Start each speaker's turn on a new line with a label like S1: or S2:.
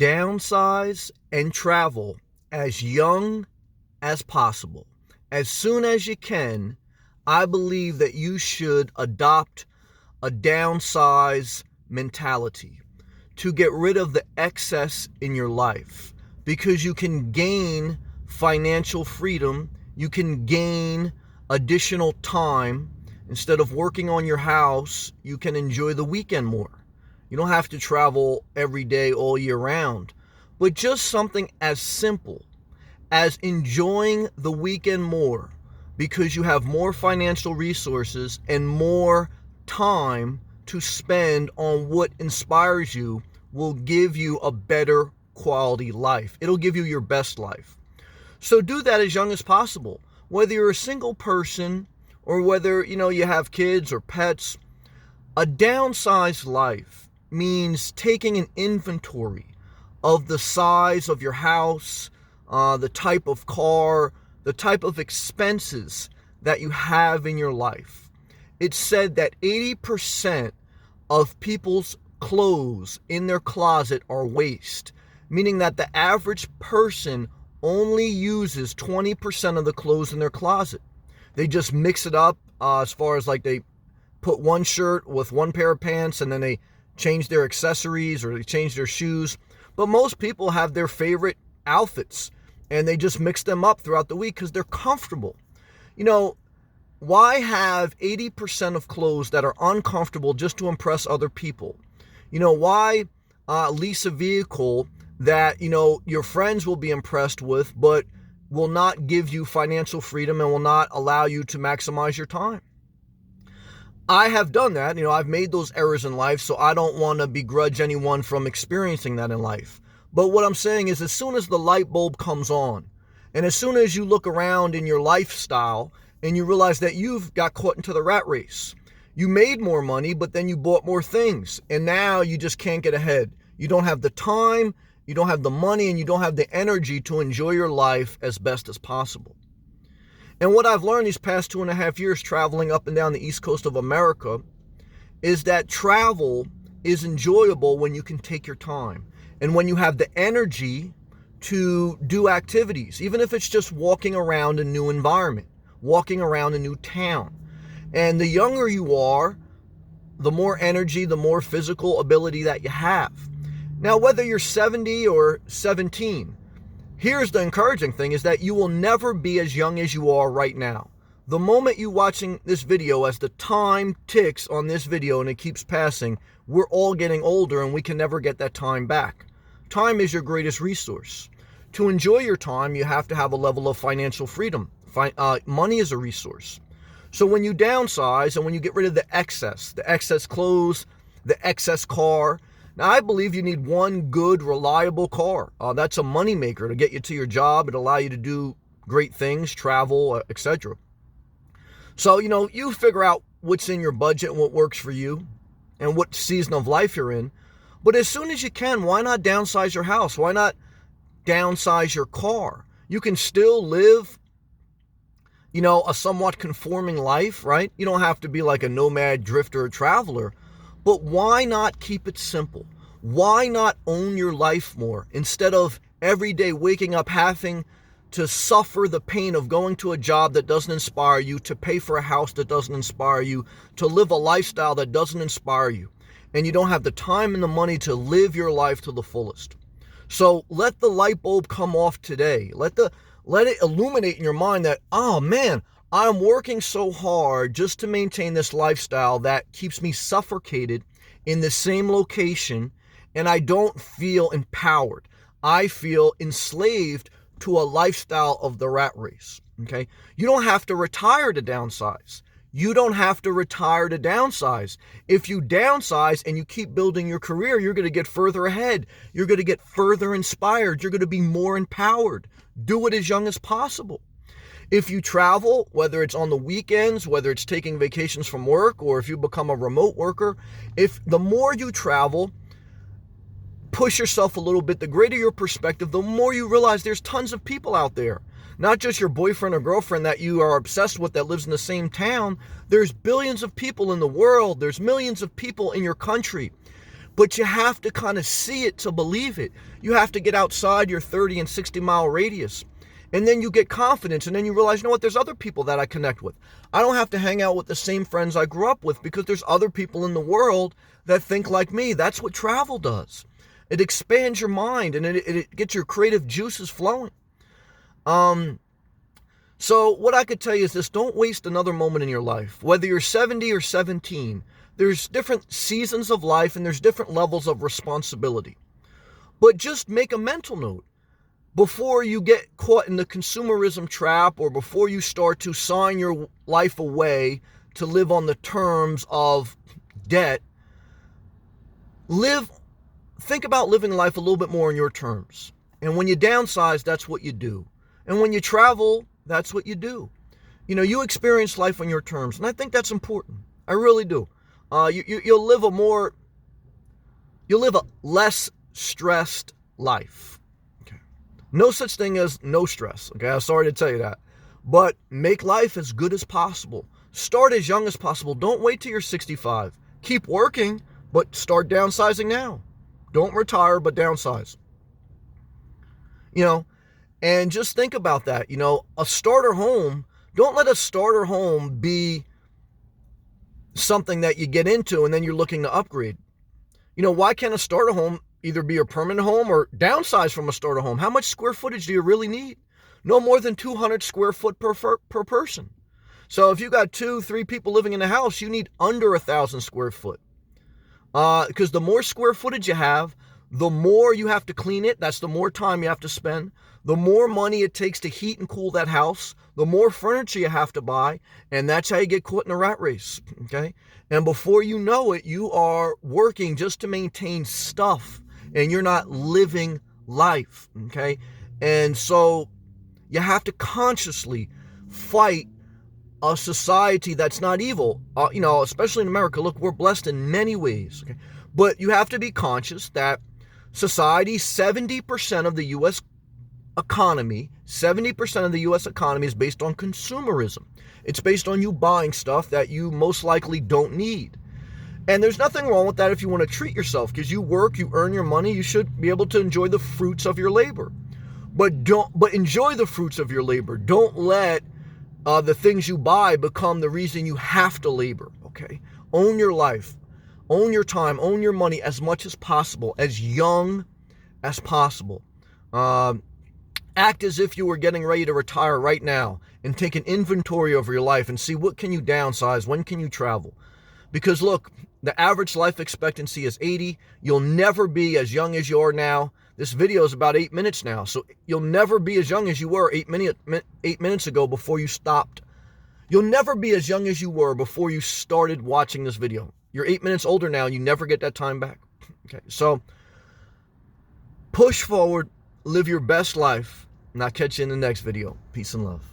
S1: downsize and travel as young as possible. As soon as you can, I believe that you should adopt a downsize mentality to get rid of the excess in your life, because you can gain financial freedom, you can gain additional time. Instead of working on your house, you can enjoy the weekend more. You don't have to travel every day all year round, but just something as simple as enjoying the weekend more, because you have more financial resources and more time to spend on what inspires you, will give you a better quality life. It'll give you your best life. So do that as young as possible. Whether you're a single person or whether, you have kids or pets, a downsized life means taking an inventory of the size of your house, the type of car, the type of expenses that you have in your life. It's said that 80% of people's clothes in their closet are waste, meaning that the average person only uses 20% of the clothes in their closet. They just mix it up as far as like they put one shirt with one pair of pants and then they change their accessories or they change their shoes. But most people have their favorite outfits and they just mix them up throughout the week because they're comfortable. Why have 80% of clothes that are uncomfortable just to impress other people? Why lease a vehicle that, your friends will be impressed with, but will not give you financial freedom and will not allow you to maximize your time? I have done that. I've made those errors in life, so I don't want to begrudge anyone from experiencing that in life. But what I'm saying is, as soon as the light bulb comes on, and as soon as you look around in your lifestyle and you realize that you've got caught into the rat race, you made more money, but then you bought more things, and now you just can't get ahead. You don't have the time, you don't have the money, and you don't have the energy to enjoy your life as best as possible. And what I've learned these past 2.5 years traveling up and down the East Coast of America is that travel is enjoyable when you can take your time and when you have the energy to do activities, even if it's just walking around a new environment, walking around a new town. And the younger you are, the more energy, the more physical ability that you have. Now, whether you're 70 or 17, here's the encouraging thing, is that you will never be as young as you are right now. The moment you're watching this video, as the time ticks on this video and it keeps passing, we're all getting older and we can never get that time back. Time is your greatest resource. To enjoy your time, you have to have a level of financial freedom. Money is a resource. So when you downsize and when you get rid of the excess clothes, the excess car, now I believe you need one good, reliable car. That's a moneymaker to get you to your job and allow you to do great things, travel, etc. So, you figure out what's in your budget and what works for you and what season of life you're in. But as soon as you can, why not downsize your house? Why not downsize your car? You can still live a somewhat conforming life, right? You don't have to be like a nomad, drifter, or traveler, but why not keep it simple? Why not own your life more instead of every day waking up having to suffer the pain of going to a job that doesn't inspire you, to pay for a house that doesn't inspire you, to live a lifestyle that doesn't inspire you, and you don't have the time and the money to live your life to the fullest? So let the light bulb come off today. Let it illuminate in your mind that, oh man, I'm working so hard just to maintain this lifestyle that keeps me suffocated in the same location, and I don't feel empowered. I feel enslaved to a lifestyle of the rat race. Okay? You don't have to retire to downsize. You don't have to retire to downsize. If you downsize and you keep building your career, you're going to get further ahead. You're going to get further inspired. You're going to be more empowered. Do it as young as possible. If you travel, whether it's on the weekends, whether it's taking vacations from work, or if you become a remote worker, if the more you travel, push yourself a little bit, the greater your perspective, the more you realize there's tons of people out there. Not just your boyfriend or girlfriend that you are obsessed with that lives in the same town. There's billions of people in the world. There's millions of people in your country. But you have to kind of see it to believe it. You have to get outside your 30 and 60 mile radius. And then you get confidence, and then you realize, you know what, there's other people that I connect with. I don't have to hang out with the same friends I grew up with because there's other people in the world that think like me. That's what travel does. It expands your mind, and it gets your creative juices flowing. So what I could tell you is this: don't waste another moment in your life. Whether you're 70 or 17, there's different seasons of life and there's different levels of responsibility. But just make a mental note. Before you get caught in the consumerism trap, or before you start to sign your life away to live on the terms of debt, think about living life a little bit more on your terms. And when you downsize, that's what you do. And when you travel, that's what you do. You know, you experience life on your terms. And I think that's important. I really do. You'll live a less stressed life. No such thing as no stress. Okay, I'm sorry to tell you that. But make life as good as possible. Start as young as possible. Don't wait till you're 65. Keep working, but start downsizing now. Don't retire, but downsize. You know, and just think about that. You know, a starter home, don't let a starter home be something that you get into and then you're looking to upgrade. You know, why can't a starter home either be a permanent home or downsize from a starter home? How much square footage do you really need? No more than 200 square foot per person. So if you got 2-3 people living in the house, you need under 1,000 square foot. Because the more square footage you have, the more you have to clean it. That's the more time you have to spend. The more money it takes to heat and cool that house, the more furniture you have to buy. And that's how you get caught in a rat race. Okay. And before you know it, you are working just to maintain stuff, and you're not living life, okay? And so you have to consciously fight a society that's not evil. You know, especially in America, look, we're blessed in many ways, okay? But you have to be conscious that society, 70% of the U.S. economy, 70% of the U.S. economy is based on consumerism. It's based on you buying stuff that you most likely don't need. And there's nothing wrong with that if you want to treat yourself, because you work, you earn your money, you should be able to enjoy the fruits of your labor. But enjoy the fruits of your labor. Don't let the things you buy become the reason you have to labor, okay? Own your life, own your time, own your money as much as possible, as young as possible. Act as if you were getting ready to retire right now, and take an inventory over your life and see what can you downsize, when can you travel. Because look, the average life expectancy is 80. You'll never be as young as you are now. This video is about 8 minutes now. So you'll never be as young as you were 8 minutes ago before you stopped. You'll never be as young as you were before you started watching this video. You're 8 minutes older now and you never get that time back. Okay, so push forward, live your best life, and I'll catch you in the next video. Peace and love.